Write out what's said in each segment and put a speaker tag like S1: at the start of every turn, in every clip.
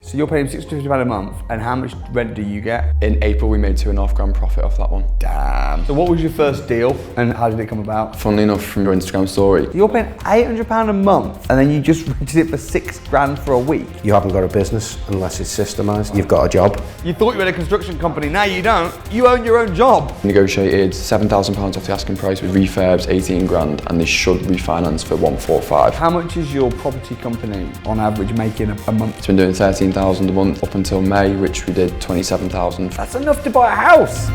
S1: So you're paying £650 a month, and how much rent do you get?
S2: In April, we made £2.5 profit off that one.
S1: Damn. So what was your first deal, and how did it come about?
S2: Funnily enough, from your Instagram story.
S1: So you're paying £800 a month, and then you just rented it for £6,000 for a week.
S3: You haven't got a business unless it's systemised. You've got a job.
S1: You thought you had a construction company, now you don't. You own your own job.
S2: Negotiated £7,000 off the asking price with refurbs, 18 grand, and they should refinance for 145.
S1: How much is your property company on average making a month?
S2: It's been doing 13,000 a month up until May, which we did 27,000.
S1: That's enough to buy a house.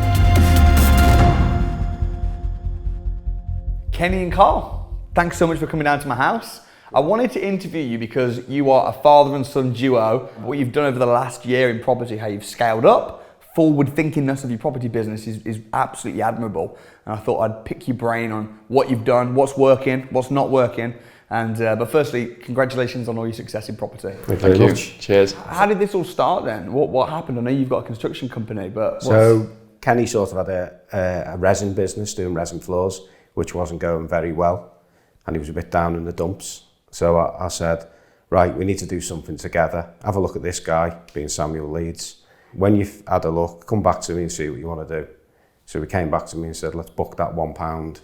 S1: Kenny and Carl, thanks so much for coming down to my house. I wanted to interview you because you are a father and son duo. What you've done over the last year in property, how you've scaled up, forward thinkingness of your property business is absolutely admirable. And I thought I'd pick your brain on what you've done, what's working, what's not working. And but firstly, congratulations on all your success in property.
S3: Thank you very much.
S2: Cheers.
S1: How did this all start then? What happened? I know you've got a construction company, but
S3: So Kenny sort of had a resin business doing resin floors, which wasn't going very well, and he was a bit down in the dumps. So I said, right, we need to do something together. Have a look at this guy, being Samuel Leeds. When you've had a look, come back to me and see what you want to do. So he came back to me and said, let's book that £1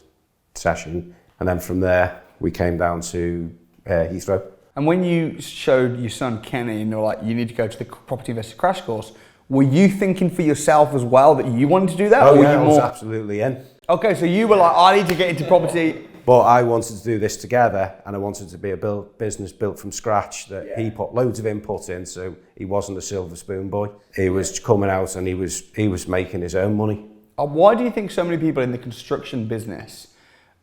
S3: session. And then from there, we came down to Heathrow.
S1: And when you showed your son Kenny and you're like, you need to go to the property investor crash course, were you thinking for yourself as well that you wanted to do that?
S3: Oh
S1: or
S3: yeah,
S1: were
S3: I
S1: you
S3: was
S1: more...
S3: absolutely in.
S1: Okay, so you were like, I need to get into property.
S3: But I wanted to do this together, and I wanted to be a business built from scratch that he put loads of input in, so he wasn't a silver spoon boy. He was coming out and he was making his own money.
S1: Why do you think so many people in the construction business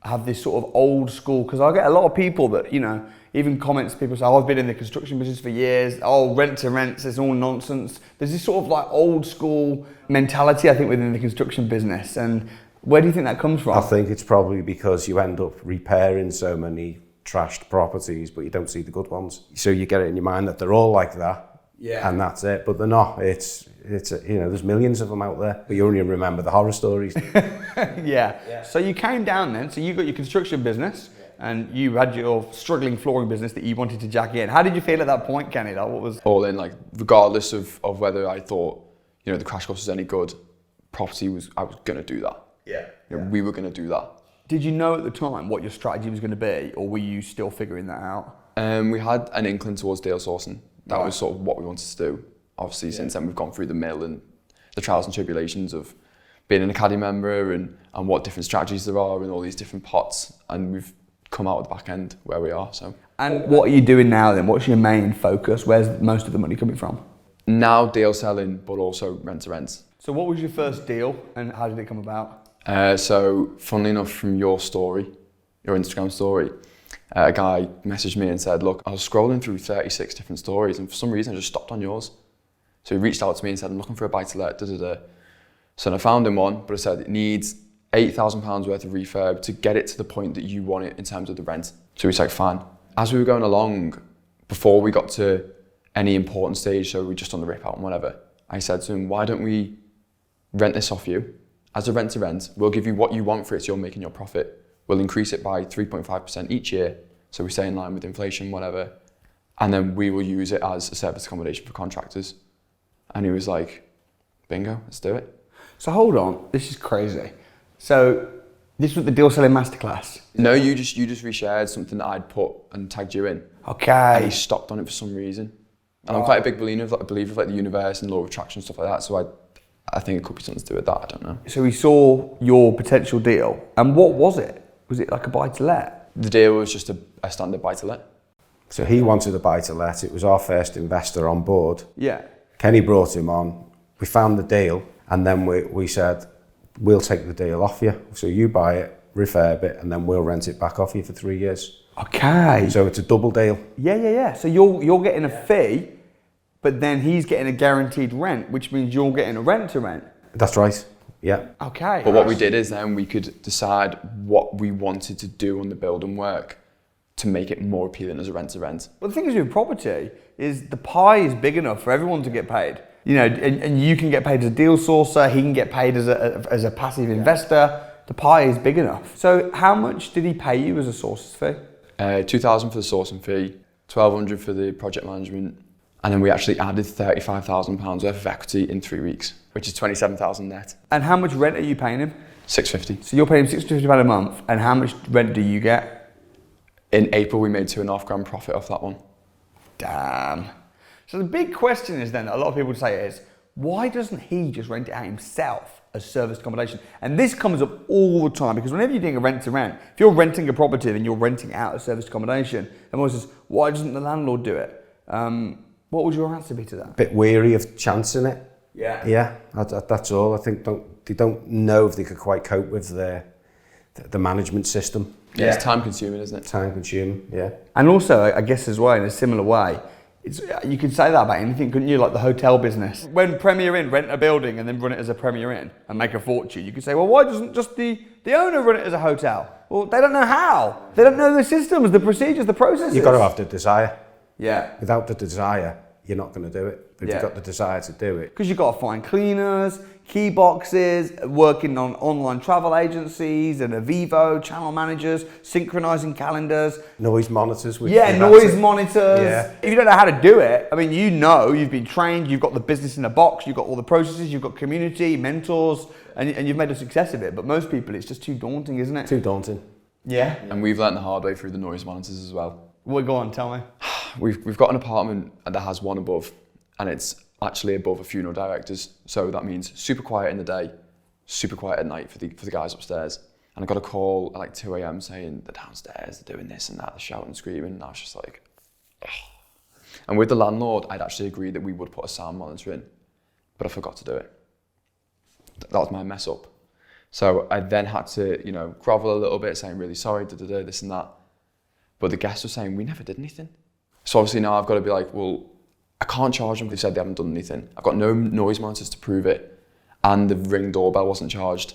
S1: have this sort of old school? Because I get a lot of people that, you know, even comments, people say, oh, I've been in the construction business for years, oh, rent to rents, it's all nonsense. There's this sort of like old school mentality, I think, within the construction business. And where do you think that comes from?
S3: I think it's probably because you end up repairing so many trashed properties, but you don't see the good ones. So you get it in your mind that they're all like that, and that's it. But they're not. It's you know, there's millions of them out there, but you only remember the horror stories.
S1: Yeah. So you came down then. So you got your construction business, and you had your struggling flooring business that you wanted to jack in. How did you feel at that point, Kenny? Like, what was
S2: all in? Like, regardless of whether I thought, you know, the crash course was any good, property was. I was gonna do that. You know, we were going to do that.
S1: Did you know at the time what your strategy was going to be, or were you still figuring that out?
S2: We had an inkling towards deal sourcing. That was sort of what we wanted to do. Obviously, since then we've gone through the mill and the trials and tribulations of being an Academy member and what different strategies there are and all these different pots, and we've come out at the back end where we are. So.
S1: And what are you doing now then? What's your main focus? Where's most of the money coming from?
S2: Now deal selling, but also rent to rent.
S1: So what was your first deal, and how did it come about?
S2: So, funnily enough, from your story, your Instagram story, a guy messaged me and said, look, I was scrolling through 36 different stories and for some reason I just stopped on yours. So he reached out to me and said, I'm looking for a buy-to-let, da-da-da. So I found him one, but I said it needs £8,000 worth of refurb to get it to the point that you want it in terms of the rent. So he's like, fine. As we were going along, before we got to any important stage, so we just on the rip out and whatever, I said to him, why don't we rent this off you? As a rent to rent, we'll give you what you want for it so you're making your profit. We'll increase it by 3.5% each year, so we stay in line with inflation, whatever. And then we will use it as a service accommodation for contractors. And he was like, bingo, let's do it.
S1: So hold on, this is crazy. So this was the deal selling masterclass?
S2: No, you just reshared something that I'd put and tagged you in.
S1: Okay.
S2: And he stopped on it for some reason. And I'm quite a big believer of like the universe and law of attraction and stuff like that, so I think it could be something to do with that, I don't know.
S1: So we saw your potential deal, and what was it? Was it like a buy-to-let?
S2: The deal was just a standard buy-to-let.
S3: So he wanted a buy-to-let. It was our first investor on board.
S1: Yeah.
S3: Kenny brought him on. We found the deal, and then we said, we'll take the deal off you. So you buy it, refurb it, and then we'll rent it back off you for 3 years.
S1: Okay.
S3: So it's a double deal.
S1: Yeah. So you're getting a fee, but then he's getting a guaranteed rent, which means you're getting a rent to rent.
S3: That's right, yeah.
S1: Okay.
S2: But what we did is then we could decide what we wanted to do on the building work to make it more appealing as a rent to rent.
S1: Well, the thing is with property is the pie is big enough for everyone to get paid. You know, and you can get paid as a deal sourcer, he can get paid as a passive investor. The pie is big enough. So how much did he pay you as a sourcer's fee?
S2: 2,000 for the sourcing fee, 1,200 for the project management, And then we actually added £35,000 worth of equity in 3 weeks, which is 27,000 net.
S1: And how much rent are you paying him?
S2: £650.
S1: So you're paying him £650 a month, and how much rent do you get?
S2: In April, we made £2.5 profit off that one.
S1: Damn. So the big question is then, that a lot of people say is, why doesn't he just rent it out himself as serviced accommodation? And this comes up all the time, because whenever you're doing a rent to rent, if you're renting a property and you're renting it out as serviced accommodation, everyone says, why doesn't the landlord do it? What would your answer be to that?
S3: Bit weary of chancing it.
S1: Yeah.
S3: Yeah, that's all. I think they don't know if they could quite cope with the management system.
S2: Yeah, it's time consuming, isn't it?
S3: Time consuming, yeah.
S1: And also, I guess as well, in a similar way, you could say that about anything, couldn't you? Like the hotel business. When Premier Inn rent a building and then run it as a Premier Inn and make a fortune, you could say, well, why doesn't just the owner run it as a hotel? Well, they don't know how. They don't know the systems, the procedures, the processes.
S3: You've got to have the desire.
S1: Yeah.
S3: Without the desire, you're not going to do it. But if you've got the desire to do it.
S1: Because you've got to find cleaners, key boxes, working on online travel agencies and Avivo, channel managers, synchronizing calendars.
S3: Noise monitors.
S1: Noise monitors.
S3: Yeah.
S1: If you don't know how to do it, I mean, you've been trained, you've got the business in a box, you've got all the processes, you've got community, mentors, and you've made a success of it. But most people, it's just too daunting, isn't it?
S3: Too daunting.
S1: Yeah.
S2: And we've learned the hard way through the noise monitors as well.
S1: Well, go on, tell me.
S2: We've got an apartment that has one above, and it's actually above a funeral director's. So that means super quiet in the day, super quiet at night for the guys upstairs. And I got a call at like 2 a.m. saying they're downstairs, they're doing this and that, they're shouting and screaming. And I was just like, ugh. And with the landlord, I'd actually agreed that we would put a sound monitor in, but I forgot to do it. That was my mess up. So I then had to, grovel a little bit, saying really sorry, this and that. But the guests were saying, we never did anything. So obviously now I've got to be like, well, I can't charge them. They've said they haven't done anything. I've got no noise monitors to prove it. And the Ring doorbell wasn't charged.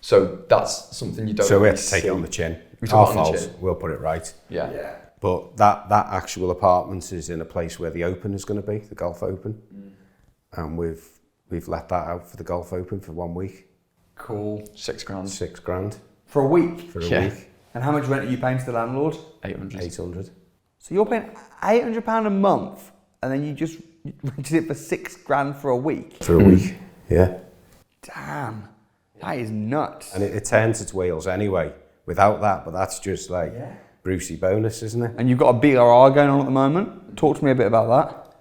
S2: So that's something you don't
S3: So we
S2: really
S3: have to take
S2: see.
S3: it on the chin.
S2: We took
S3: Our
S2: it on the
S3: fault,
S2: chin.
S3: we'll put it right.
S2: Yeah.
S3: But that actual apartment is in a place where the Open is going to be, the Golf Open. And we've let that out for the Golf Open for 1 week.
S1: Cool.
S2: £6 grand.
S3: £6,000
S1: For a week?
S3: for a week.
S1: And how much rent are you paying to the landlord?
S2: 800.
S3: 800.
S1: So you're paying £800 a month, and then you just rented it for £6,000 for a week?
S3: For a week, yeah.
S1: Damn, that is nuts.
S3: And it turns its wheels anyway, without that, but that's just like Brucey bonus, isn't it?
S1: And you've got a BRR going on at the moment. Talk to me a bit about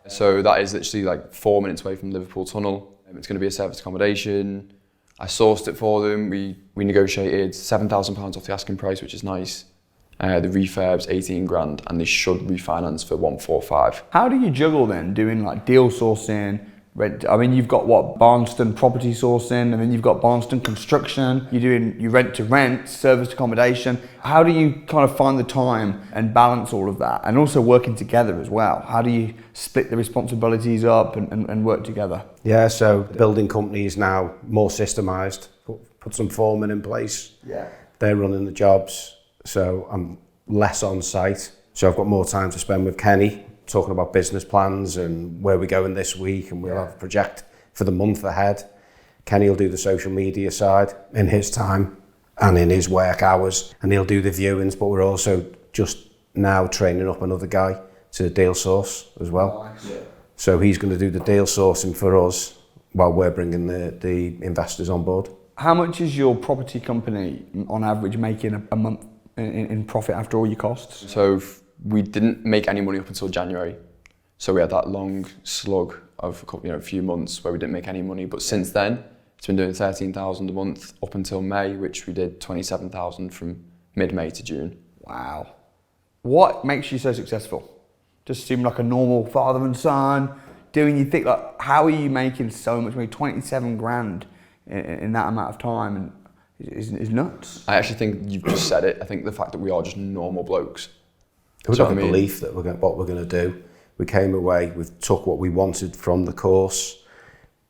S1: that.
S2: So that is literally like 4 minutes away from Liverpool Tunnel. It's going to be a serviced accommodation. I sourced it for them. We negotiated £7,000 off the asking price, which is nice. The refurb's 18 grand, and they should refinance for 145.
S1: How do you juggle then doing like deal sourcing, rent? I mean, you've got what, Barnston property sourcing, and then you've got Barnston construction. You're doing you rent to rent, serviced accommodation. How do you kind of find the time and balance all of that, and also working together as well? How do you split the responsibilities up and work together?
S3: Yeah, so the building company is now more systemised. Put some foremen in place.
S1: Yeah.
S3: They're running the jobs. So I'm less on site. So I've got more time to spend with Kenny, talking about business plans and where we're going this week, and we'll have a project for the month ahead. Kenny will do the social media side in his time and in his work hours, and he'll do the viewings, but we're also just now training up another guy to deal source as well. Nice. So he's going to do the deal sourcing for us while we're bringing the investors on board. How
S1: much is your property company on average making a month in profit after all your costs?
S2: So we didn't make any money up until January. So we had that long slug of a few months where we didn't make any money. But since then, it's been doing 13,000 a month up until May, which we did 27,000 from mid-May to June.
S1: Wow. What makes you so successful? Just seem like a normal father and son, doing your thing. Like, how are you making so much money? 27 grand in that amount of time, and is nuts.
S2: I actually think you've just said it. I think the fact that we are just normal blokes.
S3: We've got the belief that what we're going to do. We came away, we took what we wanted from the course,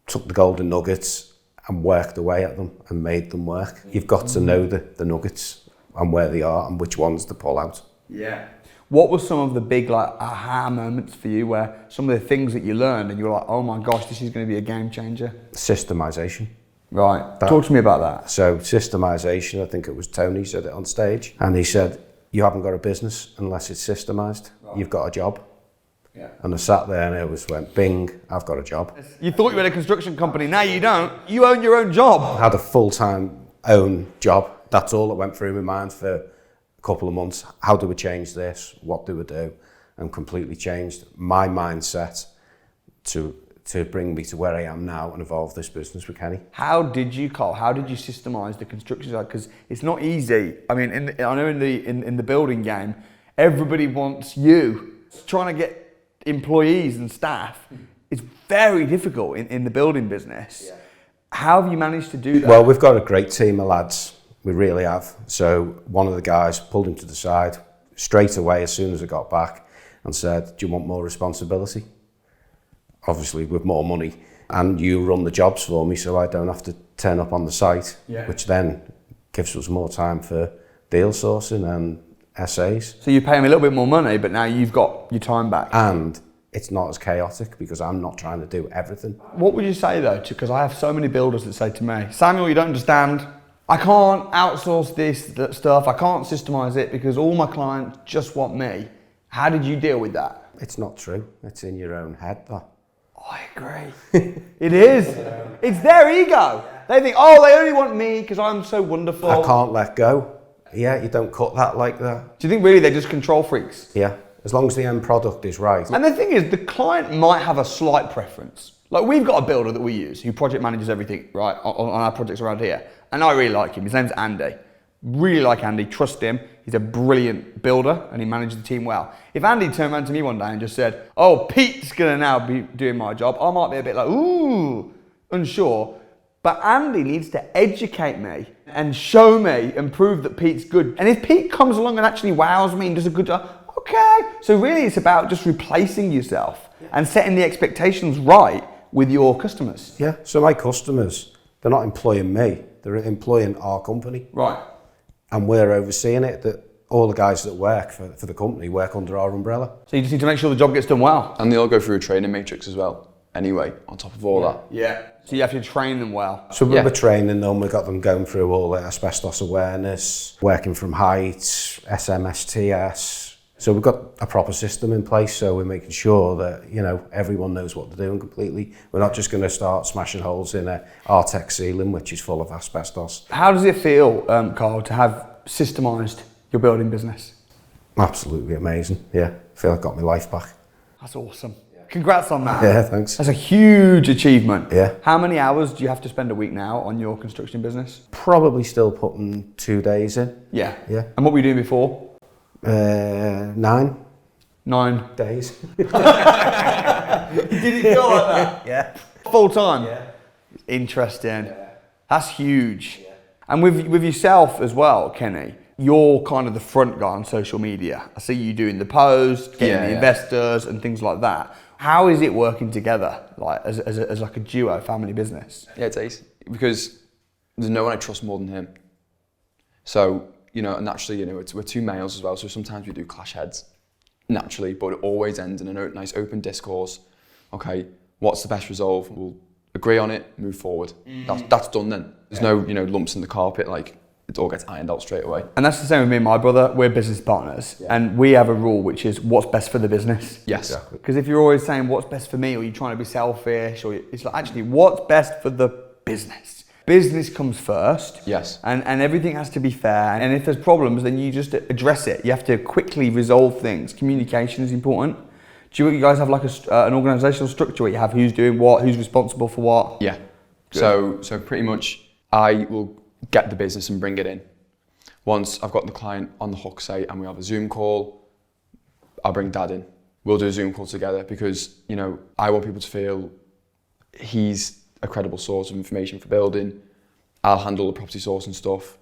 S3: took the golden nuggets and worked away at them and made them work. You've got to know the nuggets and where they are and which ones to pull out.
S1: Yeah. What were some of the big aha moments for you, where some of the things that you learned and you were like, oh my gosh, this is going to be a game changer?
S3: Systemization.
S1: Right. Talk to me about that.
S3: So systemization, I think it was Tony said it on stage, and he said, you haven't got a business unless it's systemized. Right. You've got a job. And I sat there and it went, bing, I've got a job.
S1: You thought you had a construction company, now you don't. You own your own job.
S3: I had a full-time own job. That's all that went through my mind for a couple of months. How do we change this? What do we do? And completely changed my mindset to bring me to where I am now and evolve this business with Kenny.
S1: How did you, Carl? How did you systemize the construction side? Because it's not easy. I mean, I know in the building game, everybody wants you. Trying to get employees and staff is very difficult in the building business. Yeah. How have you managed to do that?
S3: Well, we've got a great team of lads. We really have. So one of the guys pulled him to the side straight away as soon as I got back and said, do you want more responsibility? Obviously with more money, and you run the jobs for me so I don't have to turn up on the site, which then gives us more time for deal sourcing and essays.
S1: So you pay him a little bit more money, but now you've got your time back.
S3: And it's not as chaotic because I'm not trying to do everything.
S1: What would you say though, because I have so many builders that say to me, Samuel, you don't understand. I can't outsource that stuff. I can't systemize it because all my clients just want me. How did you deal with that?
S3: It's not true. It's in your own head, though.
S1: I agree. It is. It's their ego. They think, oh, they only want me because I'm so wonderful.
S3: I can't let go. Yeah, you don't cut that like that.
S1: Do you think really they're just control freaks?
S3: Yeah, as long as the end product is right.
S1: And the thing is, the client might have a slight preference. Like we've got a builder that we use who project manages everything, right, on our projects around here. And I really like him. His name's Andy. Really like Andy, trust him. He's a brilliant builder and he manages the team well. If Andy turned around to me one day and just said, oh, Pete's gonna now be doing my job, I might be a bit like, ooh, unsure. But Andy needs to educate me and show me and prove that Pete's good. And if Pete comes along and actually wows me and does a good job, okay. So really it's about just replacing yourself and setting the expectations right with your customers.
S3: Yeah, so my customers, they're not employing me, they're employing our company.
S1: Right.
S3: And we're overseeing it, that all the guys that work for the company work under our umbrella.
S1: So you just need to make sure the job gets done well.
S2: And they all go through a training matrix as well, anyway, on top of all that.
S1: Yeah. So you have to train them well.
S3: So we're training them, we've got them going through all the asbestos awareness, working from height, SMSTS. So we've got a proper system in place, so we're making sure that, you know, everyone knows what they're doing completely. We're not just going to start smashing holes in a Artex ceiling, which is full of asbestos.
S1: How does it feel, Carl, to have systemised your building business?
S3: Absolutely amazing, yeah. I feel I've got my life back.
S1: That's awesome. Congrats on that.
S3: Yeah, thanks.
S1: That's a huge achievement.
S3: Yeah.
S1: How many hours do you have to spend a week now on your construction business?
S3: Probably still putting 2 days in.
S1: Yeah.
S3: Yeah.
S1: And what were you doing before?
S3: 9 days.
S1: Did it feel like that?
S3: Yeah.
S1: Full time?
S3: Yeah.
S1: Interesting.
S3: Yeah.
S1: That's huge.
S3: Yeah.
S1: And with yourself as well, Kenny, you're kind of the front guy on social media. I see you doing the posts, getting the investors and things like that. How is it working together, like as like a duo family business?
S2: Yeah, it's ace because there's no one I trust more than him. So, you know, naturally, you know, we're two males as well, so sometimes we do clash heads, naturally, but it always ends in a nice open discourse. Okay, what's the best resolve? We'll agree on it, move forward. That's done then. There's no, you know, lumps in the carpet, like it all gets ironed out straight away.
S1: And that's the same with me and my brother. We're business partners, and we have a rule which is what's best for the business.
S2: Yes.
S1: Because if you're always saying what's best for me, or you're trying to be selfish, or it's like actually what's best for the business. Business comes first.
S2: Yes.
S1: And everything has to be fair. And if there's problems, then you just address it. You have to quickly resolve things. Communication is important. Do you guys have like an organisational structure where you have who's doing what, who's responsible for what?
S2: Yeah. So pretty much I will get the business and bring it in. Once I've got the client on the hook, say, and we have a Zoom call, I'll bring Dad in. We'll do a Zoom call together because, you know, I want people to feel he's a credible source of information for building. I'll handle the property source and stuff,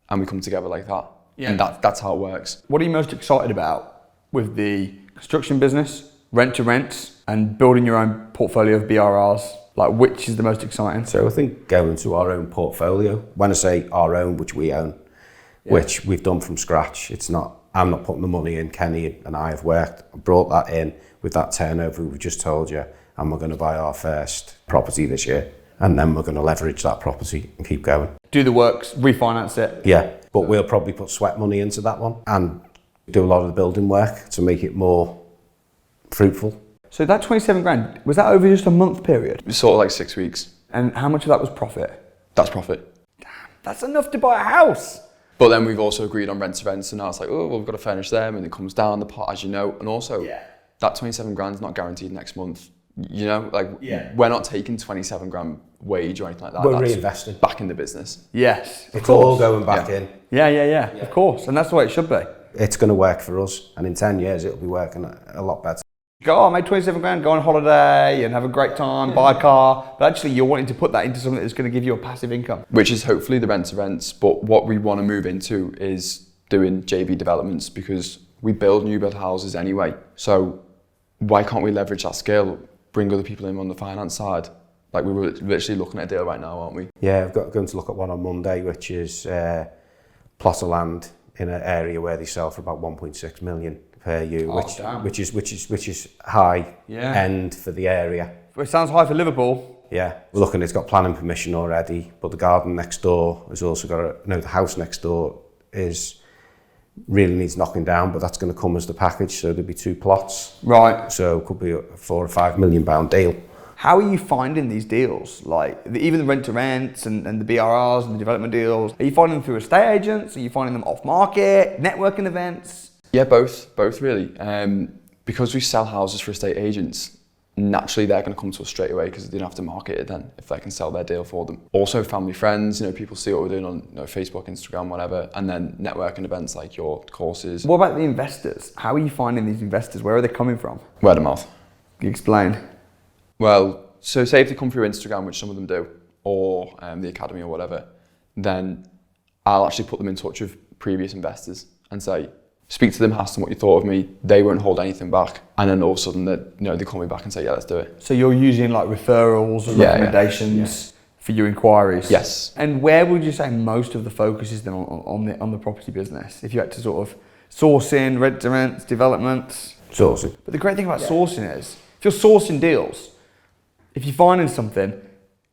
S2: and we come together like that. Yeah. And that's how it works.
S1: What are you most excited about with the construction business, rent to rents, and building your own portfolio of BRRs? Like, which is the most exciting?
S3: So I think going to our own portfolio, when I say our own, which we own, which we've done from scratch, I'm not putting the money in, Kenny and I have brought that in with that turnover we've just told you, and we're going to buy our first property this year, and then we're going to leverage that property and keep going.
S1: Do the works, refinance it.
S3: Yeah, but we'll probably put sweat money into that one and do a lot of the building work to make it more fruitful.
S1: So that 27 grand, was that over just a month period?
S2: It was sort of like 6 weeks.
S1: And how much of that was profit?
S2: That's profit.
S1: That's enough to buy a house.
S2: But then we've also agreed on rent to rent, so now it's like, oh, well, we've got to furnish them, and it comes down the pot, as you know. And also, that 27 grand is not guaranteed next month. You know, like, we're not taking 27 grand wage or anything like that.
S3: We're
S2: That's
S3: reinvesting
S2: back in the business.
S1: Yes.
S3: It's all going back in.
S1: Yeah, of course. And that's the way it should be.
S3: It's going to work for us, and in 10 years it'll be working a lot better.
S1: Go, oh, I made 27 grand, go on holiday and have a great time, buy a car. But actually you're wanting to put that into something that's going to give you a passive income.
S2: Which is hopefully the rent to rents. But what we want to move into is doing JV developments, because we build new build houses anyway. So why can't we leverage that skill, bring other people in on the finance side? Like, we were literally looking at a deal right now, aren't we?
S3: Yeah, I've got going to look at one on Monday, which is plot of land in an area where they sell for about 1.6 million per year, which is high end for the area.
S1: It sounds high for Liverpool.
S3: Yeah, we're looking. It's got planning permission already, but the garden next door has also got the house next door really needs knocking down, but that's going to come as the package. So there'll be 2 plots.
S1: Right.
S3: So it could be a £4 or £5 million deal.
S1: How are you finding these deals? Like even the rent to rents and the BRRs and the development deals, are you finding them through estate agents? Are you finding them off market, networking events?
S2: Yeah, both really. Because we sell houses for estate agents, naturally they're going to come to us straight away because they don't have to market it then if they can sell their deal for them. Also family, friends, you know, people see what we're doing on Facebook, Instagram, whatever, and then networking events like your courses.
S1: What about the investors? How are you finding these investors? Where are they coming from?
S2: Word of mouth.
S1: Can you explain?
S2: Well, so say if they come through Instagram, which some of them do, or the academy or whatever, then I'll actually put them in touch with previous investors and say, speak to them, ask them what you thought of me. They won't hold anything back. And then all of a sudden, they call me back and say, yeah, let's do it.
S1: So you're using like referrals or recommendations for your inquiries?
S2: Yes.
S1: And where would you say most of the focus is then on the property business? If you had to sort of sourcing, rent to rents, developments?
S3: Sourcing.
S1: But the great thing about sourcing is, if you're sourcing deals, if you're finding something,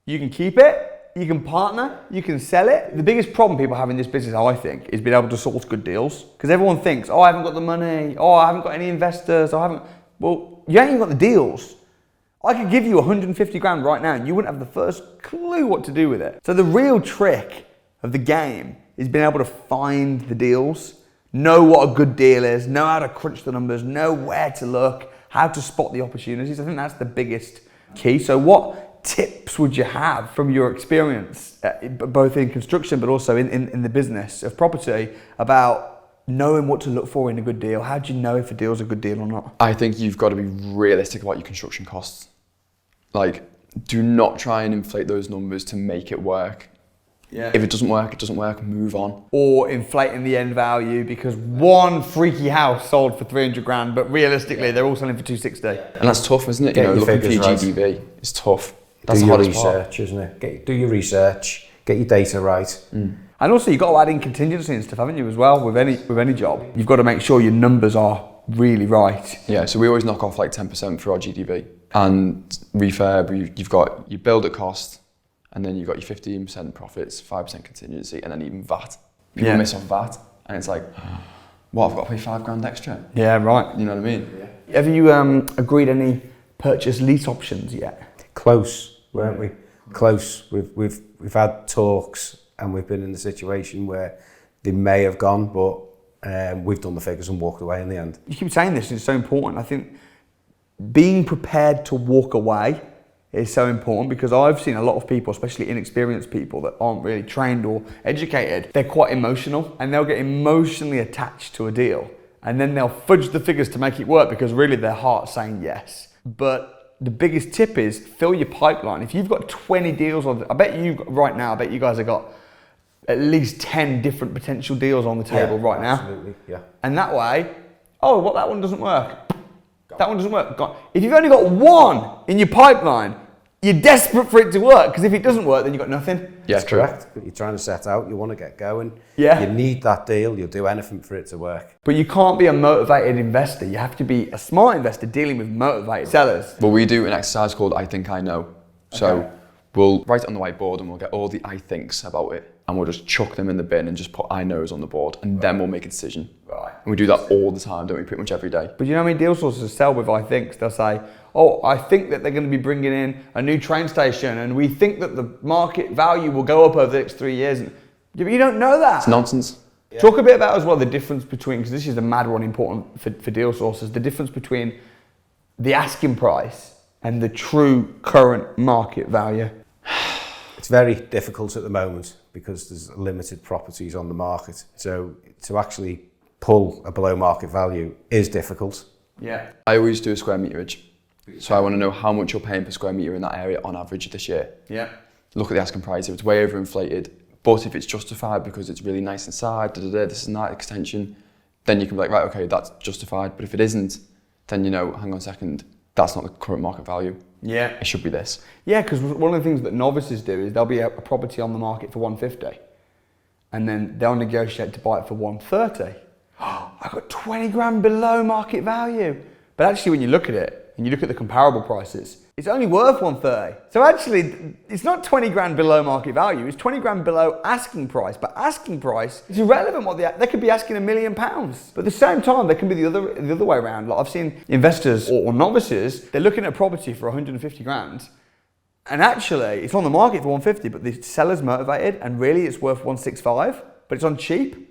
S1: you can keep it, you can partner, you can sell it. The biggest problem people have in this business, I think, is being able to source good deals. Because everyone thinks, oh, I haven't got the money, oh, I haven't got any investors, well, you ain't even got the deals. I could give you 150 grand right now and you wouldn't have the first clue what to do with it. So the real trick of the game is being able to find the deals, know what a good deal is, know how to crunch the numbers, know where to look, how to spot the opportunities. I think that's the biggest key. So what tips would you have from your experience, both in construction but also in the business of property, about knowing what to look for in a good deal? How do you know if a deal's a good deal or not?
S2: I think you've got to be realistic about your construction costs. Like, do not try and inflate those numbers to make it work. Yeah. If it doesn't work, move on. Or
S1: inflating the end value because one freaky house sold for 300 grand, but realistically they're all selling for 260.
S2: And that's tough, isn't it? Looking for your GDV is tough. That's
S3: do
S2: the
S3: your
S2: hardest
S3: research,
S2: part.
S3: isn't it? Do your research, get your data right.
S1: And also you've got to add in contingency and stuff, haven't you, as well, with any job? You've got to make sure your numbers are really right.
S2: Yeah, so we always knock off like 10% for our GDV. And refurb, you've got your build at cost, and then you've got your 15% profits, 5% contingency, and then even VAT. People miss off VAT, and it's like, what, I've got to pay 5 grand extra?
S1: Yeah, right.
S2: You know what I mean?
S1: Yeah. Have you agreed any purchase lease options yet?
S3: Close, weren't we? Close. We've had talks, and we've been in the situation where they may have gone, but we've done the figures and walked away in the end.
S1: You keep saying this, and it's so important. I think being prepared to walk away is so important, because I've seen a lot of people, especially inexperienced people that aren't really trained or educated, they're quite emotional and they'll get emotionally attached to a deal, and then they'll fudge the figures to make it work because really their heart's saying yes. But the biggest tip is fill your pipeline. If you've got 20 deals on, I bet you guys have got at least 10 different potential deals on the table right now.
S3: Absolutely, yeah.
S1: And that way, that one doesn't work. That one doesn't work. If you've only got one in your pipeline, you're desperate for it to work, because if it doesn't work, then you've got nothing.
S2: Yeah,
S3: that's correct. You're trying to set out, you want to get going.
S1: Yeah.
S3: You need that deal, you'll do anything for it to work.
S1: But you can't be a motivated investor. You have to be a smart investor dealing with motivated sellers.
S2: Well, we do an exercise called I Think I Know. So we'll write it on the whiteboard and we'll get all the I thinks about it. and we'll just chuck them in the bin and just put I knows on the board, and then we'll make a decision.
S1: Right.
S2: And we do that all the time, don't we? Pretty much every day.
S1: But you know how many deal sources sell with I thinks? They'll say, oh, I think that they're going to be bringing in a new train station and we think that the market value will go up over the next 3 years. And you don't know that.
S2: It's nonsense.
S1: Yeah. Talk a bit about as well the difference between, because this is the mad one important for deal sources, the difference between the asking price and the true current market value.
S3: It's very difficult at the moment because there's limited properties on the market. So to actually pull a below market value is difficult.
S1: Yeah.
S2: I always do a square meterage. So I want to know how much you're paying per square meter in that area on average this year.
S1: Yeah.
S2: Look at the asking price. If it's way overinflated, but if it's justified because it's really nice inside, this and that extension, then you can be like, right, okay, that's justified. But if it isn't, then you know, hang on a second, that's not the current market value.
S1: Yeah.
S2: It should be this.
S1: Yeah, because one of the things that novices do is there'll be a property on the market for 150 and then they'll negotiate to buy it for 130. I got 20 grand below market value. But actually when you look at it, and you look at the comparable prices, it's only worth 130. So actually, it's not 20 grand below market value, it's 20 grand below asking price. But asking price is irrelevant what they could be asking £1 million. But at the same time, they can be the other way around. Like I've seen investors or novices, they're looking at a property for 150 grand. And actually, it's on the market for 150, but the seller's motivated, and really it's worth 165, but it's on cheap.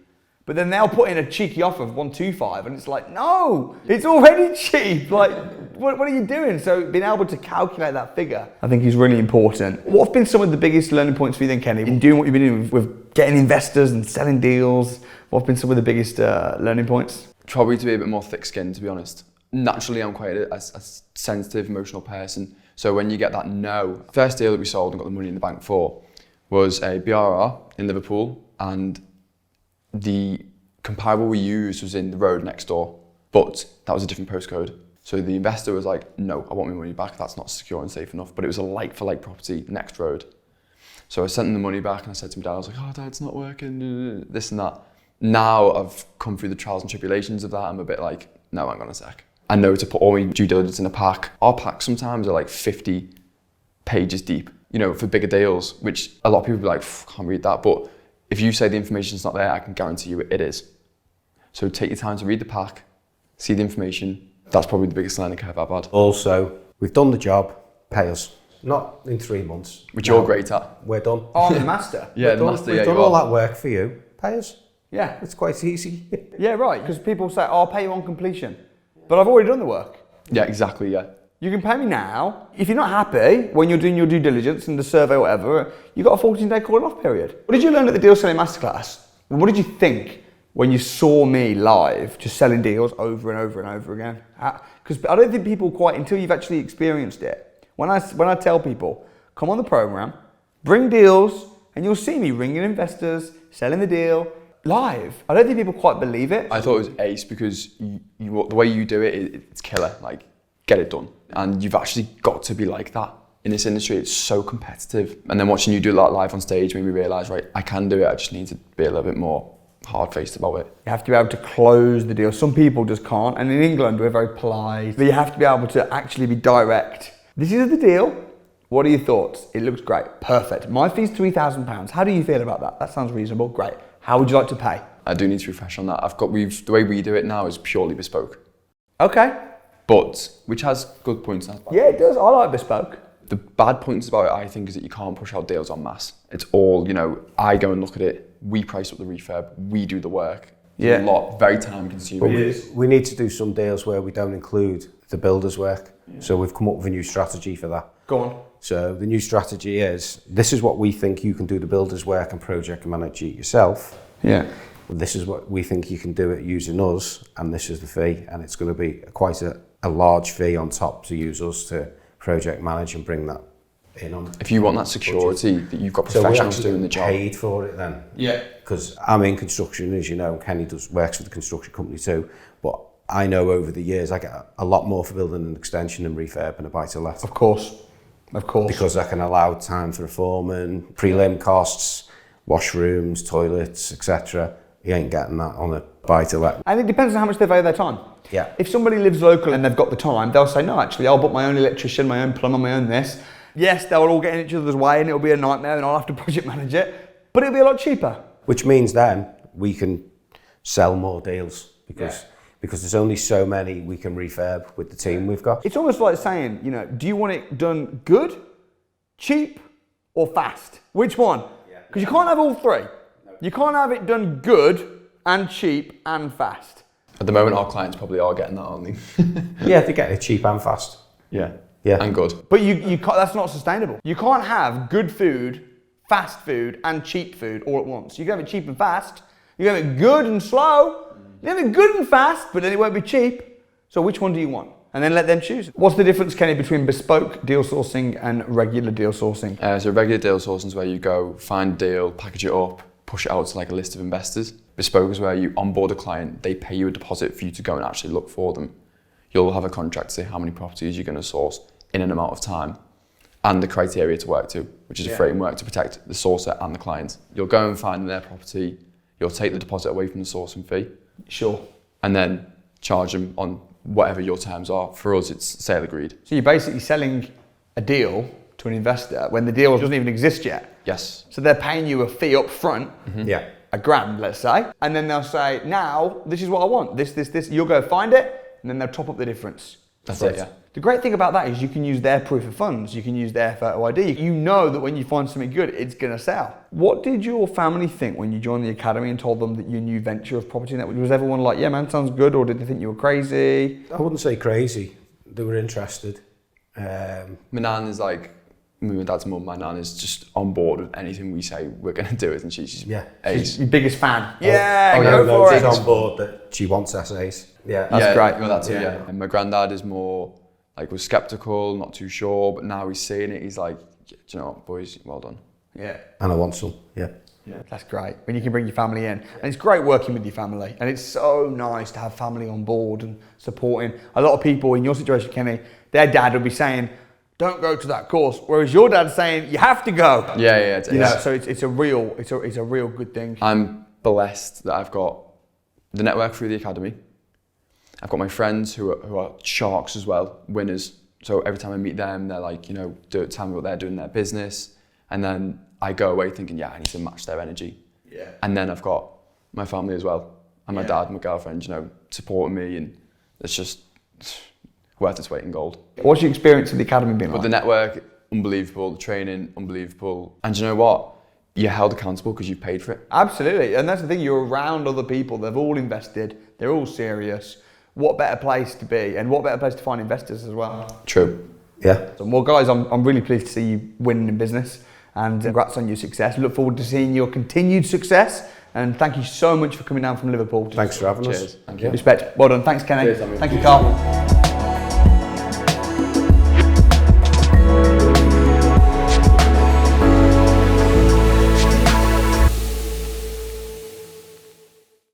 S1: But then they'll put in a cheeky offer of 125, and it's like, no, it's already cheap. Like, what are you doing? So being able to calculate that figure, I think is really important. What have been some of the biggest learning points for you then, Kenny? In doing what you've been doing with getting investors and selling deals, what have been some of the biggest learning points?
S2: Probably to be a bit more thick-skinned, to be honest. Naturally, I'm quite a sensitive, emotional person. So when you get that no, first deal that we sold and got the money in the bank for was a BRR in Liverpool, and the comparable we used was in the road next door, but that was a different postcode. So the investor was like, no, I want my money back. That's not secure and safe enough. But it was a like-for-like property next road. So I sent them the money back and I said to my dad, I was like, oh, Dad, it's not working, this and that. Now I've come through the trials and tribulations of that. I'm a bit like, no, hang on a sec. I know to put all my due diligence in a pack. Our packs sometimes are like 50 pages deep, you know, for bigger deals, which a lot of people be like, can't read that. But if you say the information's not there, I can guarantee you it is. So take your time to read the pack, see the information. That's probably the biggest learning curve I've had.
S3: Also, we've done the job, pay us. Not in 3 months.
S2: Which you're great at.
S3: We're done.
S1: Oh, I'm the master.
S2: Yeah, the master,
S3: We've done all that work for you, pay us.
S1: Yeah.
S3: It's quite easy.
S1: Yeah, right, because people say, oh, I'll pay you on completion. But I've already done the work.
S2: Yeah, exactly, yeah.
S1: You can pay me now. If you're not happy when you're doing your due diligence and the survey or whatever, you've got a 14-day calling off period. What did you learn at the Deal Selling Masterclass? What did you think when you saw me live just selling deals over and over and over again? Because I don't think people quite, until you've actually experienced it. When I tell people, come on the program, bring deals, and you'll see me ringing investors, selling the deal, live. I don't think people quite believe it.
S2: I thought it was ace because the way you do it, it's killer. Like, get it done. And you've actually got to be like that. In this industry, it's so competitive. And then watching you do that live on stage made me realise, right, I can do it. I just need to be a little bit more hard-faced about it.
S1: You have to be able to close the deal. Some people just can't. And in England, we're very polite. But you have to be able to actually be direct. This is the deal. What are your thoughts? It looks great. Perfect. My fee's £3,000. How do you feel about that? That sounds reasonable. Great. How would you like to pay?
S2: I do need to refresh on that. The way we do it now is purely bespoke.
S1: Okay.
S2: But, which has good points and has bad
S1: Yeah, it does. I like bespoke.
S2: The bad points about it, I think, is that you can't push out deals en masse. It's all, you know, I go and look at it, we price up the refurb, we do the work. It's a lot, very time consuming.
S3: We need to do some deals where we don't include the builder's work. Yeah. So we've come up with a new strategy for that.
S1: Go on.
S3: So the new strategy is, this is what we think you can do the builder's work and project manage it yourself.
S1: Yeah.
S3: This is what we think you can do it using us, and this is the fee, and it's going to be quite a large fee on top to use us to project manage and bring that in on.
S2: If you want that security, that you've got professionals doing the job.
S3: Paid for it then.
S1: Yeah.
S3: Because I'm in construction, as you know, Kenny works for the construction company too, but I know over the years I get a lot more for building an extension and refurb and a buy-to-let.
S1: Of course.
S3: Because I can allow time for a foreman, prelim costs, washrooms, toilets, etc. You ain't getting that on a buy-to-let.
S1: And it depends on how much they value their time.
S3: Yeah.
S1: If somebody lives local and they've got the time, they'll say, no, actually, I'll book my own electrician, my own plumber, my own this. Yes, they'll all get in each other's way and it'll be a nightmare and I'll have to project manage it. but it'll be a lot cheaper.
S3: Which means then we can sell more deals because there's only so many we can refurb with the team we've got.
S1: It's almost like saying, you know, do you want it done good, cheap, or fast? Which one? Because you can't have all three. You can't have it done good and cheap and fast.
S2: At the moment, our clients probably are getting that, aren't they?
S3: Yeah, they get it cheap and fast.
S2: Yeah.
S3: Yeah.
S2: And good.
S1: But you can't, that's not sustainable. You can't have good food, fast food, and cheap food all at once. You can have it cheap and fast. You can have it good and slow. You can have it good and fast, but then it won't be cheap. So which one do you want? And then let them choose. What's the difference, Kenny, between bespoke deal sourcing and regular deal sourcing?
S2: So regular deal sourcing is where you go find a deal, package it up, push it out to like a list of investors. Bespoke is where you onboard a client, they pay you a deposit for you to go and actually look for them. You'll have a contract to say how many properties you're going to source in an amount of time and the criteria to work to, which is a framework to protect the sourcer and the client. You'll go and find their property, you'll take the deposit away from the sourcing fee.
S1: Sure.
S2: And then charge them on whatever your terms are. For us, it's sale agreed.
S1: So you're basically selling a deal to an investor when the deal doesn't even exist yet.
S2: Yes.
S1: So they're paying you a fee up front,
S3: Yeah.
S1: $1,000, let's say, and then they'll say, now, this is what I want, this, you'll go find it, and then they'll top up the difference.
S2: That's it, yeah.
S1: The great thing about that is you can use their proof of funds, you can use their photo ID. You know that when you find something good, it's gonna sell. What did your family think when you joined the academy and told them that your new venture of property network? Was everyone like, yeah man, sounds good, or did they think you were crazy?
S3: I wouldn't say crazy. They were interested.
S2: My nan is like, my dad's mum, my nan is just on board with anything we say we're going to do, isn't she? She's
S1: She's your biggest fan.
S3: Oh,
S1: Go
S3: no,
S1: for
S3: she's
S1: it.
S3: on board that she wants essays. Yeah.
S1: That's great.
S2: Well, that's it, yeah. And my granddad is more, like, was sceptical, not too sure, but now he's seeing it, he's like, do you know what, boys, well done.
S1: Yeah.
S3: And I want some, yeah.
S1: That's great, when you can bring your family in. And it's great working with your family. And it's so nice to have family on board and supporting. A lot of people in your situation, Kenny, their dad would be saying, don't go to that course. Whereas your dad's saying, you have to go.
S2: Yeah.
S1: So it's a real good thing.
S2: I'm blessed that I've got the network through the academy. I've got my friends who are sharks as well, winners. So every time I meet them, they're like, you know, tell me what they're doing in their business. And then I go away thinking, yeah, I need to match their energy.
S1: Yeah.
S2: And then I've got my family as well. And my dad and my girlfriend, you know, supporting me. And it's just worth its weight in gold.
S1: What's your experience of the academy been
S2: But
S1: like?
S2: the network, unbelievable. The training, unbelievable. And you know what? You're held accountable because you paid for it.
S1: Absolutely. And that's the thing, you're around other people. They've all invested. They're all serious. What better place to be, and what better place to find investors as well.
S2: True.
S3: Yeah.
S1: So, well, guys, I'm really pleased to see you winning in business, and congrats on your success. Look forward to seeing your continued success, and thank you so much for coming down from Liverpool.
S3: Thanks for having us.
S2: Cheers. Thank you.
S1: Respect. Well done. Thanks, Kenny.
S2: Cheers, Samuel.
S1: Thank you, Carl.